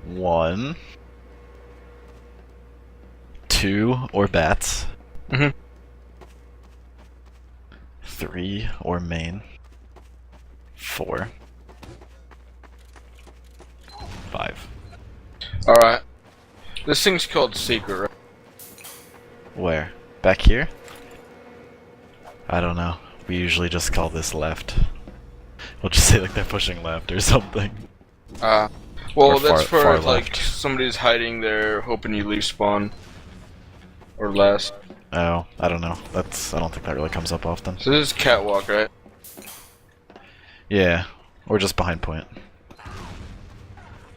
1, 2 or bats. 3 or main. 4. 5. Alright. This thing's called Secret, right? Where? Back here? I don't know. We usually just call this left. We'll just say like they're pushing left or something. Well, Or that's far for like left. somebody's hiding there, hoping you leave spawn. Or less. Oh, I don't know. I don't think that really comes up often. So this is catwalk, right? Yeah, or just behind point.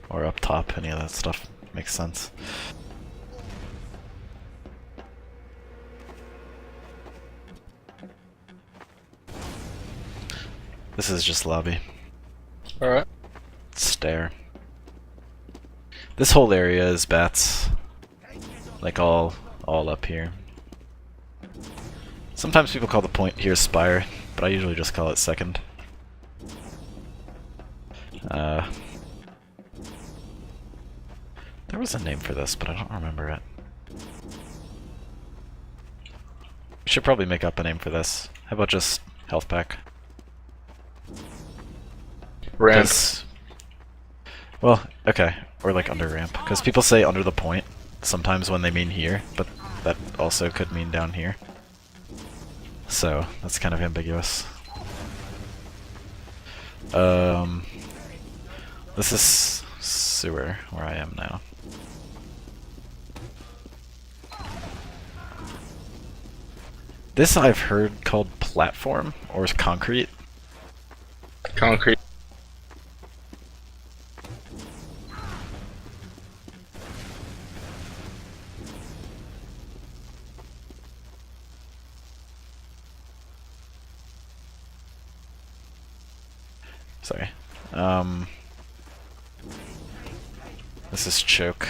Or up top, any of that stuff makes sense. This is just lobby. Alright. Stair. This whole area is bats. Like all up here. Sometimes people call the point here Spire, but I usually just call it second. There was a name for this, but I don't remember it. We should probably make up a name for this. How about just health pack? Ramp. Well, okay, or like under ramp, because people say under the point sometimes when they mean here, but that also could mean down here. So that's kind of ambiguous. This is sewer where I am now. This I've heard called platform or concrete. Concrete. Sorry. This is choke.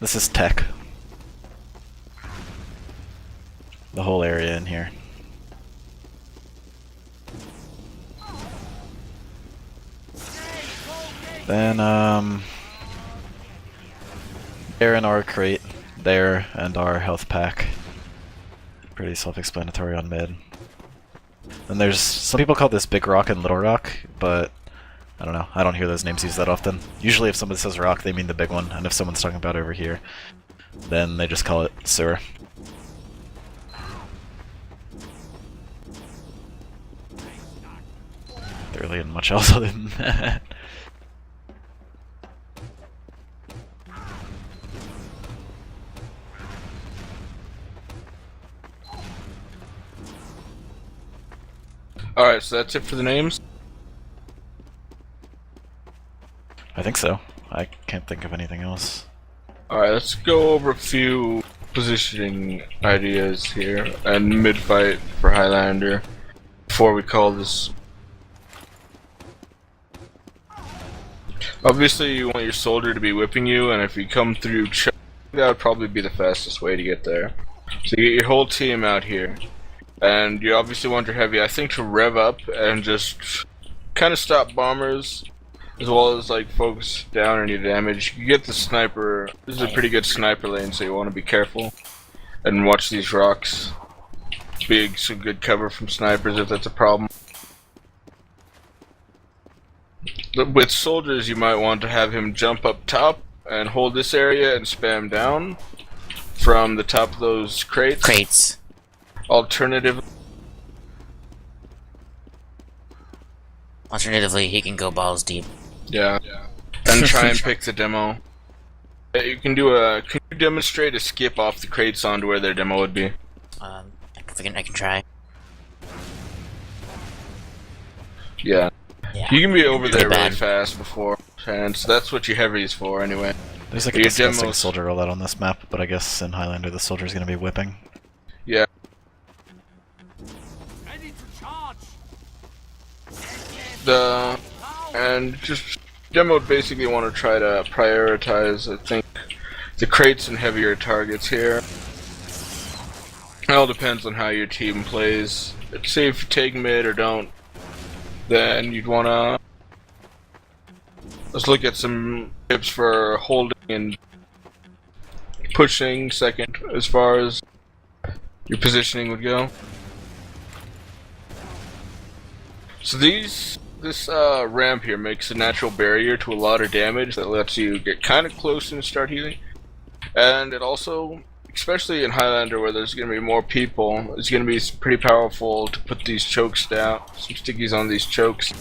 This is tech. The whole area in here. Then, there in our crate, there, and our health pack. Pretty self-explanatory on mid. Then there's some people call this Big Rock and Little Rock, but I don't know. I don't hear those names used that often. Usually if somebody says rock, they mean the big one, and if someone's talking about over here, then they just call it sewer. There really isn't much else other than that. Alright, so that's it for the names? I think so. I can't think of anything else. Alright, let's go over a few positioning ideas here and mid-fight for Highlander before we call this. Obviously you want your soldier to be whipping you, and if you come through choke, that would probably be the fastest way to get there. So you get your whole team out here. And you obviously want your heavy, I think, to rev up and just kind of stop bombers, as well as like focus down any damage. You get the sniper. This is a pretty good sniper lane, so you want to be careful and watch these rocks. Be some good cover from snipers if that's a problem. With soldiers, you might want to have him jump up top and hold this area and spam down from the top of those crates. Alternatively, he can go balls deep. yeah. And try and pick the demo. You can do a. Can you demonstrate a skip off the crates onto where their demo would be? I can try. Yeah. Yeah. You can be over there really bad. fast before, and so that's what your heavy is for anyway. There's like a Your disgusting demos- soldier rollout on this map, but I guess in Highlander the soldier's gonna be whipping. Yeah. And just demo would basically want to try to prioritize, I think, the crates and heavier targets here. It all depends on how your team plays. Say if you take mid or don't, then you'd wanna let's look at some tips for holding and pushing second as far as your positioning would go. So this ramp here makes a natural barrier to a lot of damage that lets you get kind of close and start healing. And it also, especially in Highlander where there's going to be more people, it's going to be pretty powerful to put these chokes down, some stickies on these chokes.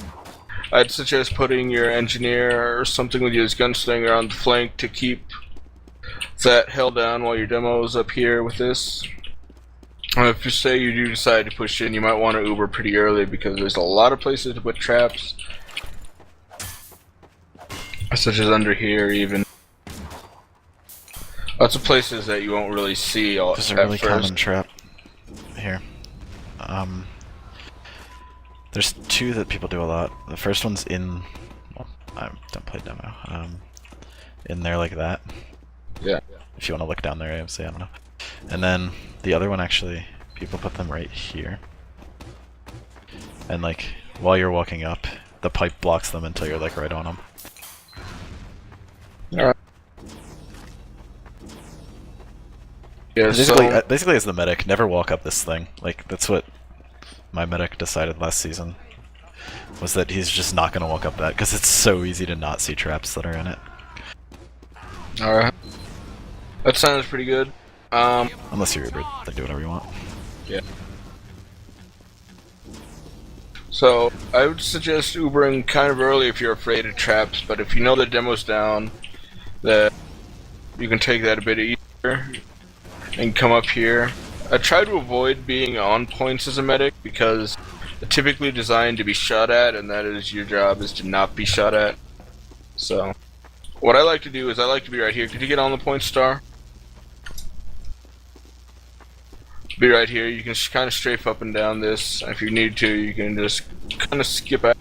I'd suggest putting your engineer or something with your gunslinger on the flank to keep that held down while your demo is up here with this. If you say you do decide to push in, you might want to Uber pretty early because there's a lot of places to put traps. Such as under here even. Lots of places that you won't really see all There's a really common trap here. There's two that people do a lot. The first one's in... Well, I don't play demo. In there like that. Yeah. If you want to look down there, AMC, I don't know. And then the other one, actually, people put them right here. And like, while you're walking up, the pipe blocks them until you're like right on them. Alright. Yeah, basically as the medic, never walk up this thing. Like, that's what my medic decided last season. Was that he's just not going to walk up that, because it's so easy to not see traps that are in it. Alright. That sounds pretty good. Unless you're Uber, then do whatever you want. Yeah. So, I would suggest Ubering kind of early if you're afraid of traps, but if you know the demo's down, that you can take that a bit easier and come up here. I try to avoid being on points as a medic because they're typically designed to be shot at, and that is your job is to not be shot at. So, what I like to do is I like to be right here. Could you get on the point star? Be right here. You can kind of strafe up and down this. If you need to, you can just kind of skip out.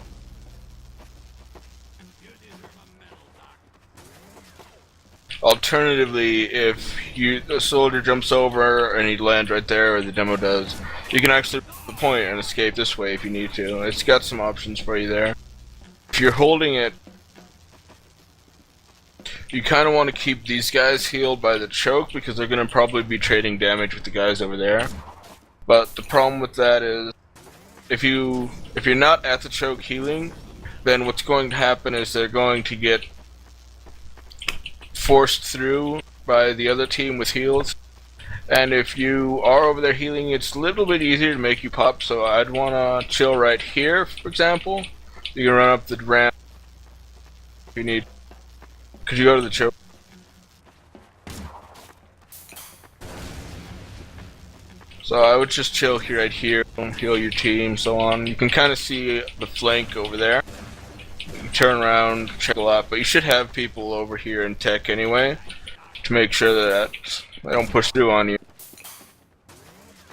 Alternatively, if the soldier jumps over and he lands right there, or the demo does, you can actually put the point and escape this way if you need to. It's got some options for you there. If you're holding it, you kind of want to keep these guys healed by the choke because they're going to probably be trading damage with the guys over there. But the problem with that is, if you're not at the choke healing, then what's going to happen is they're going to get forced through by the other team with heals. And if you are over there healing, it's a little bit easier to make you pop, so I'd want to chill right here, for example. You can run up the ramp if you need. Could you go to the choke? So I would just chill here, right here, heal your team, so on. You can kind of see the flank over there. You can turn around, check a lot, but you should have people over here in tech anyway to make sure that they don't push through on you.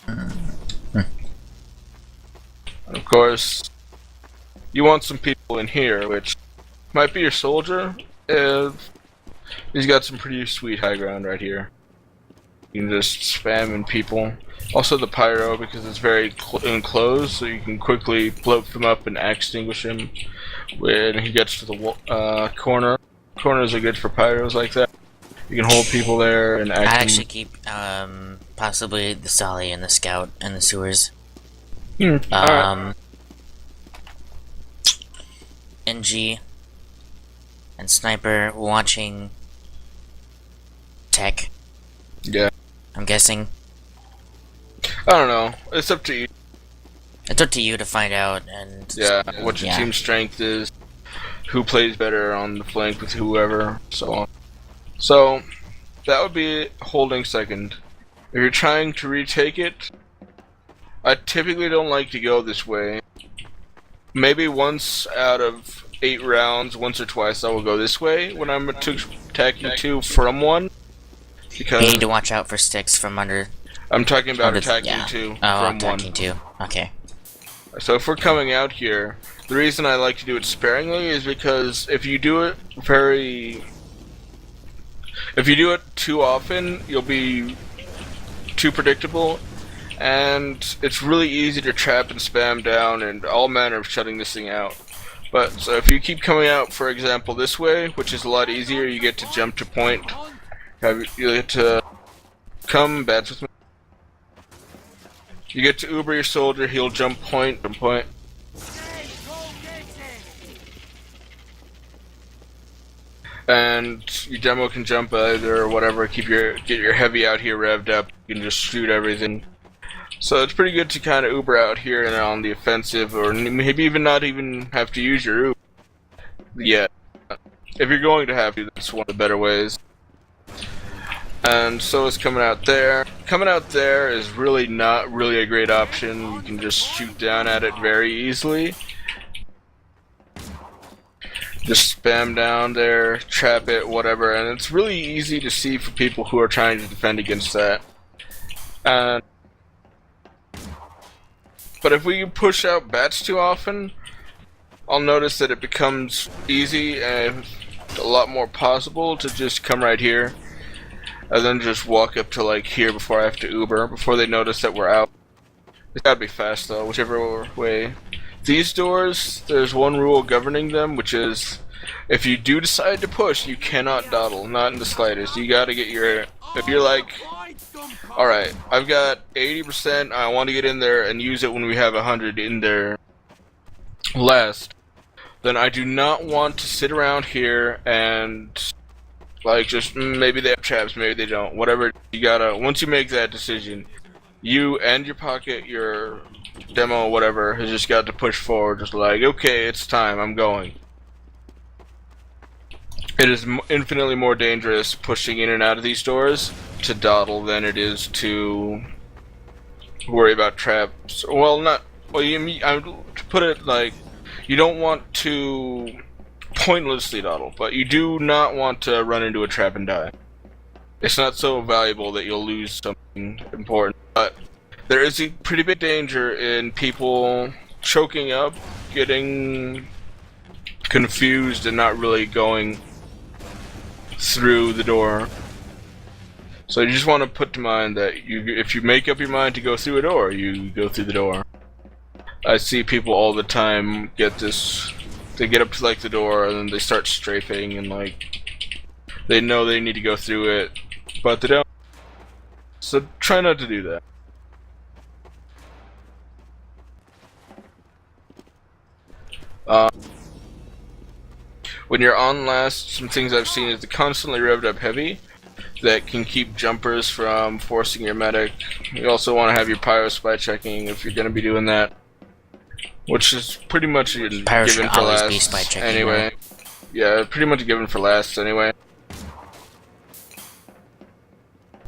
And of course, you want some people in here, which might be your soldier. He's got some pretty sweet high ground right here. You can just spam in people. Also the pyro, because it's very enclosed, so you can quickly bloat them up and extinguish him when he gets to the corner. Corners are good for pyros like that. You can hold people there and I actually keep possibly the Solly and the Scout and the sewers. Alright. NG and Sniper watching tech. Yeah. I'm guessing. I don't know. It's up to you. It's up to you to find out and Yeah, what your team's strength is, who plays better on the flank with whoever, so on. So, that would be holding second. If you're trying to retake it, I typically don't like to go this way. Maybe once out of 8 rounds, once or twice I will go this way when I'm attacking 2 from 1. Because you need to watch out for sticks from under. I'm talking about attacking 2 from 1. Attacking 2. Okay. So if we're coming out here, the reason I like to do it sparingly is because if you do it too often, you'll be too predictable, and it's really easy to trap and spam down and all manner of shutting this thing out. But so if you keep coming out, for example, this way, which is a lot easier, you get to jump to point. You get to come, bats with me. You get to Uber your soldier, he'll jump point, jump point. And your demo can jump either or whatever, get your heavy out here revved up, you can just shoot everything. So it's pretty good to kind of Uber out here and on the offensive, or maybe even not even have to use your Uber yet. If you're going to have to, that's one of the better ways. And so is coming out there. Coming out there is really not really a great option. You can just shoot down at it very easily. Just spam down there, trap it, whatever, and it's really easy to see for people who are trying to defend against that. But if we push out bats too often, I'll notice that it becomes easy and a lot more possible to just come right here and then just walk up to like here before I have to Uber, before they notice that we're out. It's gotta be fast though, whichever way. These doors, there's one rule governing them, which is if you do decide to push, you cannot dawdle, not in the slightest. You gotta get your, if you're like, alright, I've got 80%, I want to get in there and use it when we have 100 in there last, then I do not want to sit around here and like just maybe they have traps, maybe they don't, whatever. You gotta, once you make that decision, you and your pocket, your demo, whatever, has just got to push forward, just like, okay, it's time, I'm going. It is infinitely more dangerous pushing in and out of these doors to dawdle than it is to worry about traps. Well, not, well, to put it like, you don't want to pointlessly dawdle, but you do not want to run into a trap and die. It's not so valuable that you'll lose something important, but there is a pretty big danger in people choking up, getting confused, and not really going through the door. So you just want to put to mind that if you make up your mind to go through a door, you go through the door. I see people all the time get this, they get up to like the door and then they start strafing and like they know they need to go through it, but they don't. So try not to do that. When you're on last, some things I've seen is the constantly revved up heavy that can keep jumpers from forcing your medic. You also want to have your pyro spy checking if you're going to be doing that, which is pretty much given for last anyway. Right? Yeah, pretty much given for last anyway.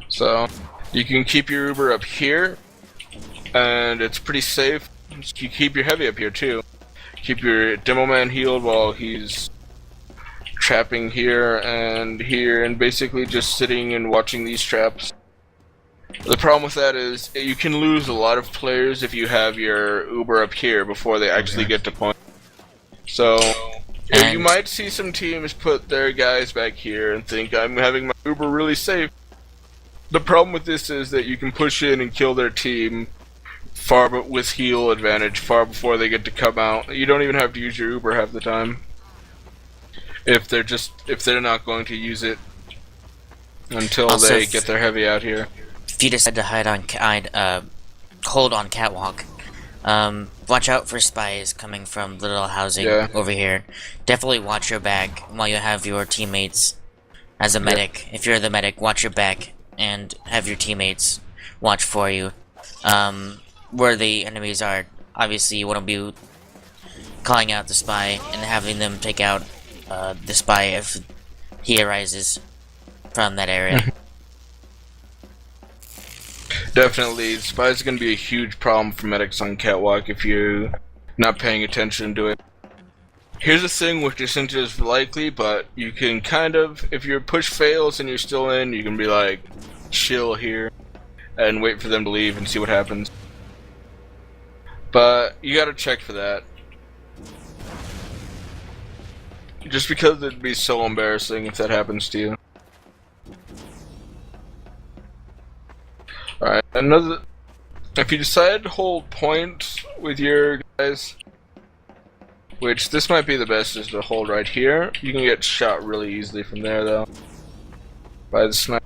So you can keep your Uber up here, and it's pretty safe. You keep your heavy up here too. Keep your demo man healed while he's trapping here, and basically just sitting and watching these traps. The problem with that is you can lose a lot of players if you have your Uber up here before they actually get to point. So you might see some teams put their guys back here and think I'm having my Uber really safe. The problem with this is that you can push in and kill their team with heal advantage far before they get to come out. You don't even have to use your Uber half the time if they're not going to use it until also, they get their heavy out here. If you decide to hold on catwalk, watch out for spies coming from little housing over here. Definitely watch your back while you have your teammates as a medic. If you're the medic, watch your back and have your teammates watch for you. Where the enemies are, obviously you want to be calling out the spy and having them take out the spy if he arises from that area. Definitely, spies are going to be a huge problem for medics on catwalk if you're not paying attention to it. Here's a thing which isn't as likely, but you can kind of, if your push fails and you're still in, you can be like, chill here and wait for them to leave and see what happens. But you gotta check for that. Just because it'd be so embarrassing if that happens to you. Alright, If you decide to hold point with your guys, which this might be the best is to hold right here, you can get shot really easily from there though. By the sniper.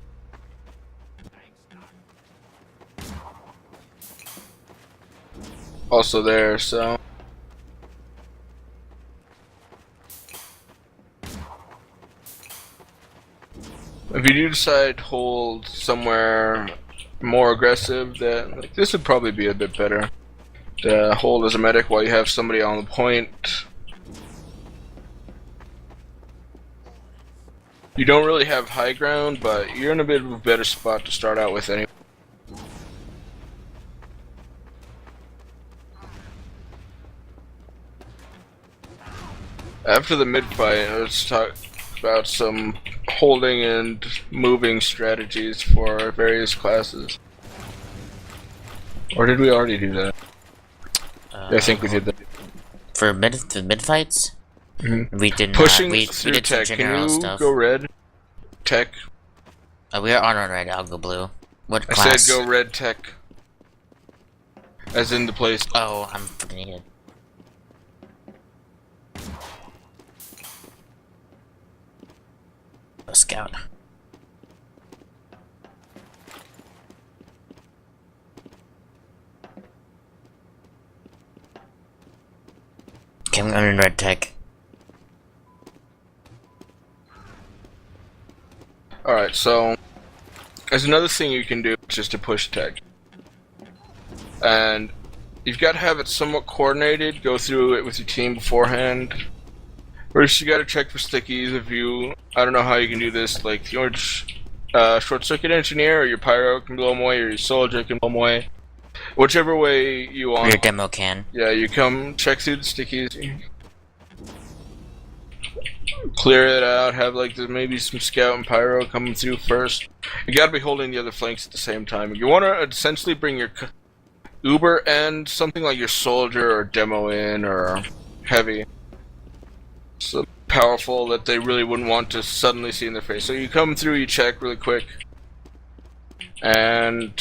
Also there, so. If you do decide to hold somewhere more aggressive, then like, this would probably be a bit better. To hold as a medic while you have somebody on the point. You don't really have high ground, but you're in a bit of a better spot to start out with anyway. After the mid-fight, let's talk about some holding and moving strategies for various classes. Or did we already do that? I think we did that. For the mid fights? We did not. Pushing We through did some tech. general Can you stuff. go red? Tech. We are on red. I'll go blue. What I class? said go red tech. As in the place. Oh, I'm forgetting it. A scout. Okay, I'm in red tech. Alright, so there's another thing you can do, which is to push tech. And you've got to have it somewhat coordinated, go through it with your team beforehand. First, you got to check for stickies. If you, I don't know how you can do this, like your short circuit engineer or your pyro can blow them away, or your soldier can blow them away. Whichever way you want. Or your demo can. Yeah, you come check through the stickies. Clear it out, have like maybe some scout and pyro coming through first. You gotta be holding the other flanks at the same time. You want to essentially bring your Uber and something like your soldier or demo in or heavy. So powerful that they really wouldn't want to suddenly see in their face. So you come through, you check really quick. And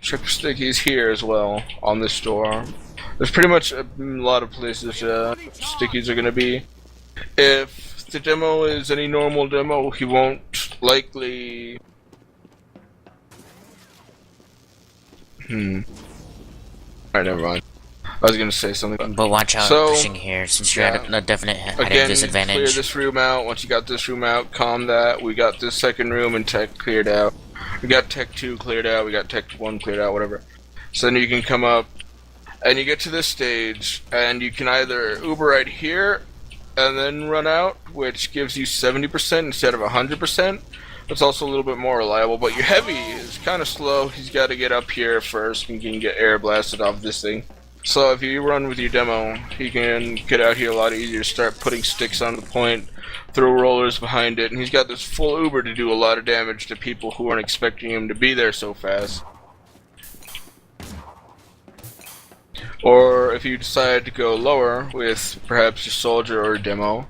check for stickies here as well on this door. There's pretty much a lot of places stickies are gonna be. If the demo is any normal demo, he won't likely. Alright, never mind. I was gonna say something. But watch out pushing here, since you're at a definite Again, disadvantage. Clear this room out. Once you got this room out, calm that. We got this second room and tech cleared out. We got tech 2 cleared out. We got tech 1 cleared out, whatever. So then you can come up, and you get to this stage, and you can either Uber right here, and then run out, which gives you 70% instead of 100%. It's also a little bit more reliable, but your heavy is kind of slow. He's got to get up here first and can get air blasted off this thing. So if you run with your demo, he can get out here a lot easier, start putting sticks on the point, throw rollers behind it, and he's got this full Uber to do a lot of damage to people who aren't expecting him to be there so fast. Or if you decide to go lower with perhaps your soldier or demo,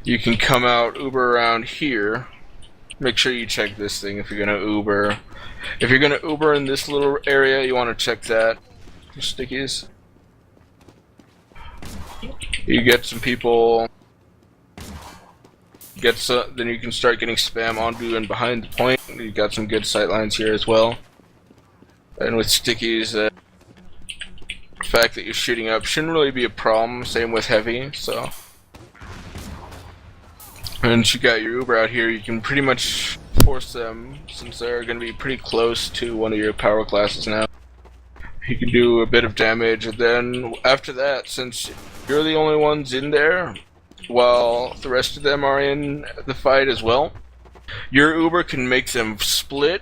you can come out Uber around here. Make sure you check this thing if you're gonna Uber. If you're gonna Uber in this little area, you want to check that. Stickies. You get some people. Then you can start getting spam onto and behind the point. You got some good sight lines here as well. And with stickies, the fact that you're shooting up shouldn't really be a problem. Same with heavy, so. And you got your Uber out here, you can pretty much force them, since they're going to be pretty close to one of your power classes now. You can do a bit of damage, and then after that, since you're the only ones in there, while the rest of them are in the fight as well, your Uber can make them split,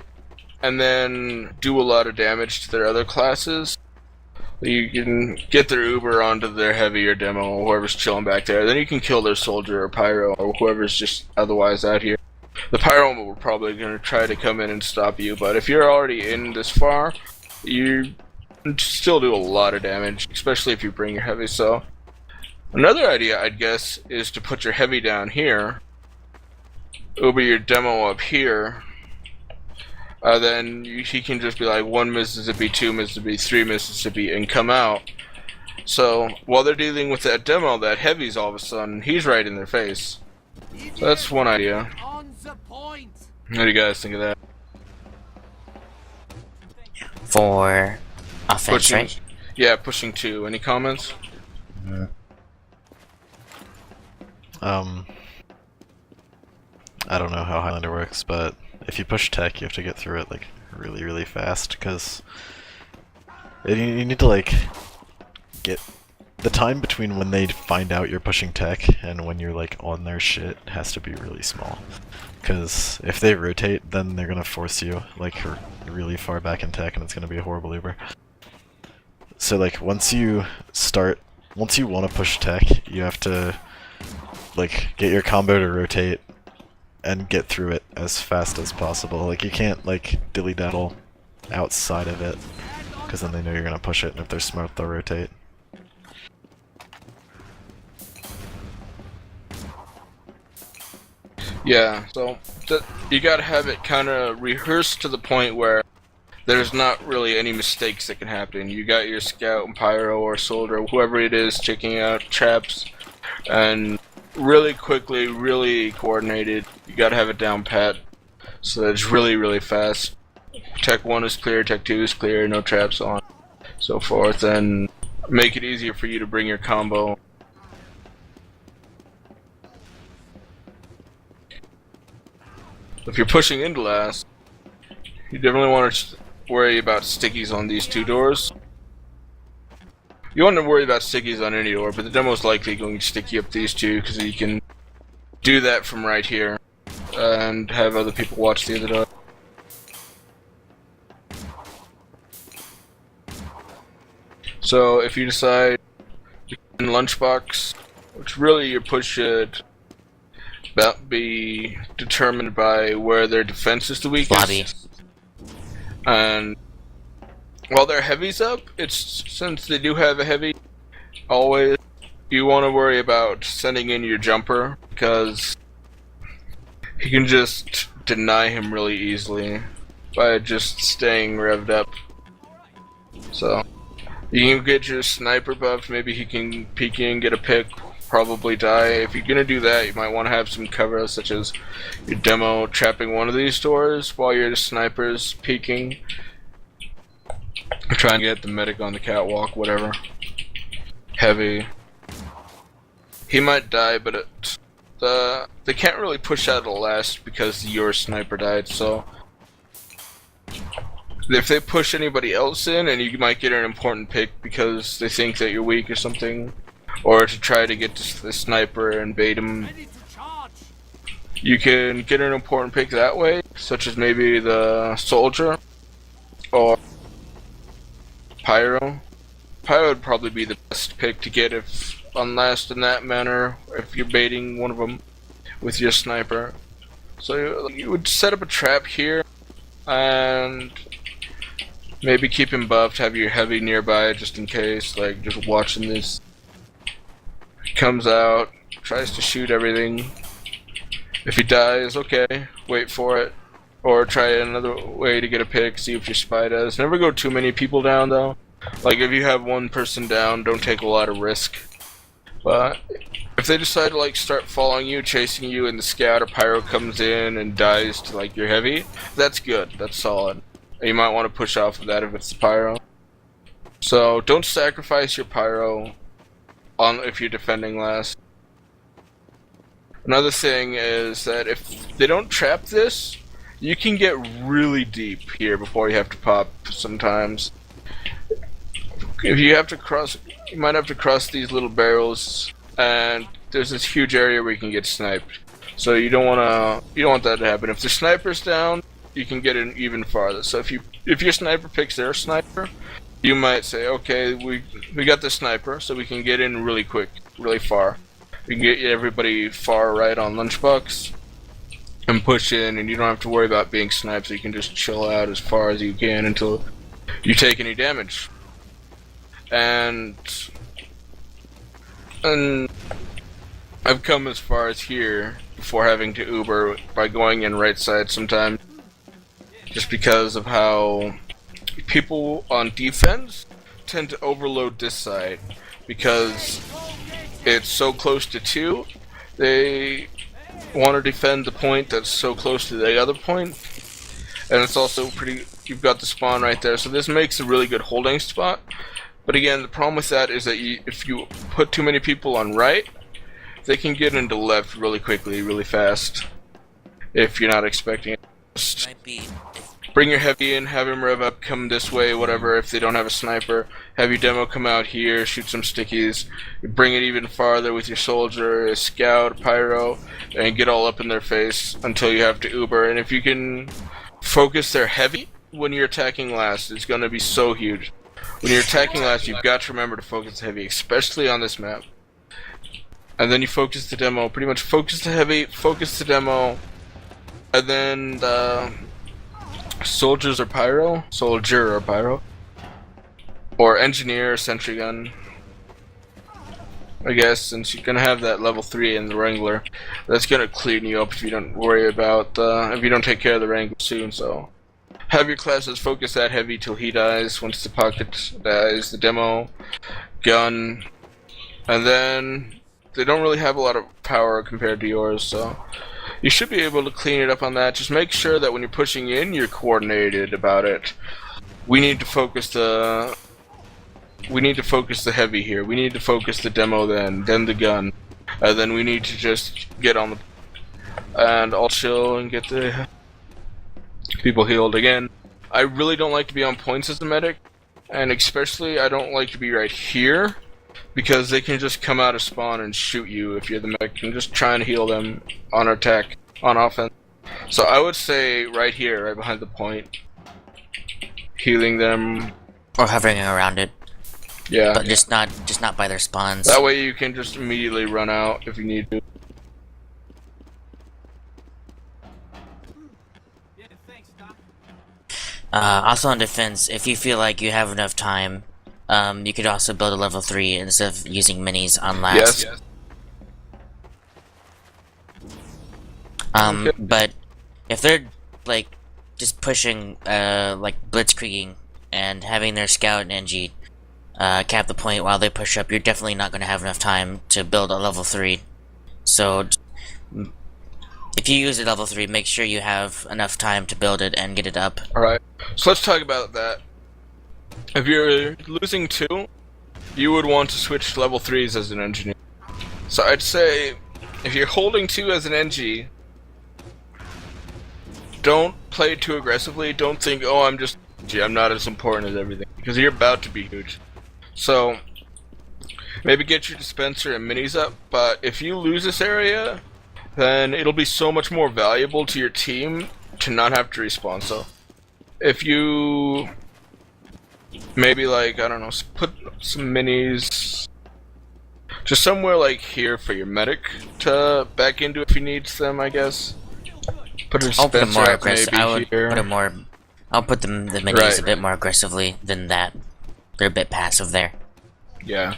and then do a lot of damage to their other classes. You can get their Uber onto their heavy or demo, or whoever's chilling back there. Then you can kill their soldier or pyro, or whoever's just otherwise out here. The pyro will probably going to try to come in and stop you, but if you're already in this far, you still do a lot of damage, especially if you bring your heavy. So another idea, I'd guess, is to put your heavy down here, Uber your demo up here, then he can just be like 1 Mississippi, 2 Mississippi, 3 Mississippi, and come out. So while they're dealing with that demo, that heavy's all of a sudden, he's right in their face. So that's one idea. What do you guys think of that? For offense, right? Yeah, pushing 2. Any comments? Yeah. I don't know how Highlander works, but if you push tech, you have to get through it like really, really fast, because you need to like get the time between when they find out you're pushing tech and when you're like on their shit has to be really small. Because if they rotate, then they're gonna force you like really far back in tech, and it's gonna be a horrible Uber. So like once you want to push tech, you have to like get your combo to rotate and get through it as fast as possible. Like you can't like dilly-daddle outside of it, because then they know you're gonna push it, and if they're smart, they'll rotate. Yeah, so you gotta have it kind of rehearsed to the point where there's not really any mistakes that can happen. You got your scout and pyro or soldier, whoever it is, checking out traps, and really quickly, really coordinated. You gotta have it down pat, so that it's really, really fast. Tech 1 is clear, Tech 2 is clear, no traps on, so forth, and make it easier for you to bring your combo. If you're pushing into last, you definitely want to worry about stickies on these 2 doors. You want to worry about stickies on any door, but the demo's likely going to sticky up these 2, because you can do that from right here and have other people watch the other door. So if you decide in lunchbox, which really your push should be determined by where their defense is the weakest. Lobby. And while their heavy's up, since they do have a heavy, always you want to worry about sending in your jumper, because you can just deny him really easily by just staying revved up. So you can get your sniper buff, maybe he can peek in, get a pick, probably die. If you're gonna do that, you might want to have some cover, such as your demo trapping one of these doors while your sniper's peeking. Try and get the medic on the catwalk, whatever. Heavy. He might die, but they can't really push out the last because your sniper died, so if they push anybody else in, and you might get an important pick because they think that you're weak or something, or to try to get the sniper and bait him, you can get an important pick that way, such as maybe the soldier or pyro. Pyro would probably be the best pick to get if on last in that manner, if you're baiting one of them with your sniper. So you would set up a trap here and maybe keep him buffed, have your heavy nearby just in case, like just watching this. Comes out, tries to shoot everything. If he dies, okay, wait for it. Or try another way to get a pick, see if your spy does. Never go too many people down though. Like if you have one person down, don't take a lot of risk. But if they decide to like start following you, chasing you, and the scout or pyro comes in and dies to like your heavy, that's good, that's solid. You might want to push off of that if it's the pyro. So don't sacrifice your pyro if you're defending last. Another thing is that if they don't trap this, you can get really deep here before you have to pop sometimes. If you have to cross, you might have to cross these little barrels, and there's this huge area where you can get sniped. So you don't want that to happen. If the sniper's down, you can get in even farther. So if your sniper picks their sniper, you might say, okay, we got the sniper, so we can get in really quick, really far. We can get everybody far right on lunchbox and push in, and you don't have to worry about being sniped, so you can just chill out as far as you can until you take any damage. And I've come as far as here before having to Uber by going in right side sometimes. just because of how people on defense tend to overload this side because it's so close to 2. They want to defend the point that's so close to the other point, and it's also pretty. You've got the spawn right there, so this makes a really good holding spot. But again, the problem with that is that if you put too many people on right, they can get into left really quickly, really fast. If you're not expecting it. Just bring your heavy in, have him rev up, come this way, whatever. If they don't have a sniper, have your demo come out here, shoot some stickies. You bring it even farther with your soldier, a scout, a pyro, and get all up in their face until you have to Uber. And if you can focus their heavy when you're attacking last, it's going to be so huge. When you're attacking last, you've got to remember to focus the heavy, especially on this map. And then you focus the demo, pretty much focus the heavy, focus the demo, and then the soldier or pyro, or engineer or sentry gun. I guess since you're gonna have that level 3 in the Wrangler, that's gonna clean you up if you don't worry about if you don't take care of the Wrangler soon. So have your classes focus that heavy till he dies. Once the pocket dies, the demo, gun, and then they don't really have a lot of power compared to yours, so you should be able to clean it up on that. Just make sure that when you're pushing in, you're coordinated about it. We need to focus the heavy here. We need to focus the demo then the gun. Then we need to just get on the and I'll chill and get the people healed again. I really don't like to be on points as a medic, and especially I don't like to be right here because they can just come out of spawn and shoot you if you're the medic and just try and heal them on attack, on offense. So I would say right here, right behind the point, healing them. Or hovering around it. Yeah. But just not by their spawns. That way you can just immediately run out if you need to. Also on defense, if you feel like you have enough time, you could also build a level 3 instead of using minis on last. Yes. Okay. But if they're like just pushing, like blitzkrieging and having their scout and NG cap the point while they push up, you're definitely not going to have enough time to build a level 3. So if you use a level 3, make sure you have enough time to build it and get it up. Alright, so let's talk about that. If you're losing 2, you would want to switch to level 3s as an engineer. So I'd say, if you're holding 2 as an NG, don't play too aggressively. Don't think, oh, I'm not as important as everything, because you're about to be huge. So maybe get your dispenser and minis up, but if you lose this area, then it'll be so much more valuable to your team to not have to respawn. So if you maybe, like, I don't know, put some minis just somewhere like here for your medic to back into if he needs them, I guess. Put a I'll put them dispenser more up aggressive. maybe here. I'll put the minis Right. a bit more aggressively than that. They're a bit passive there. Yeah.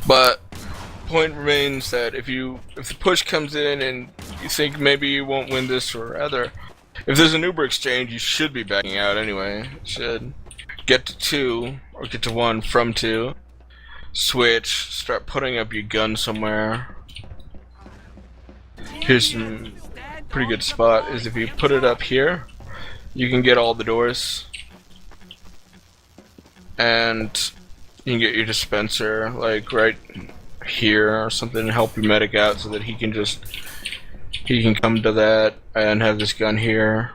But point remains that if the push comes in and you think maybe you won't win this, or rather, if there's an Uber exchange, you should be backing out anyway. You should get to 2 or get to 1 from 2. Switch. Start putting up your gun somewhere. Here's some pretty good spot. Is if you put it up here, you can get all the doors, and you can get your dispenser like right here or something to help your medic out so that he can come to that and have this gun here.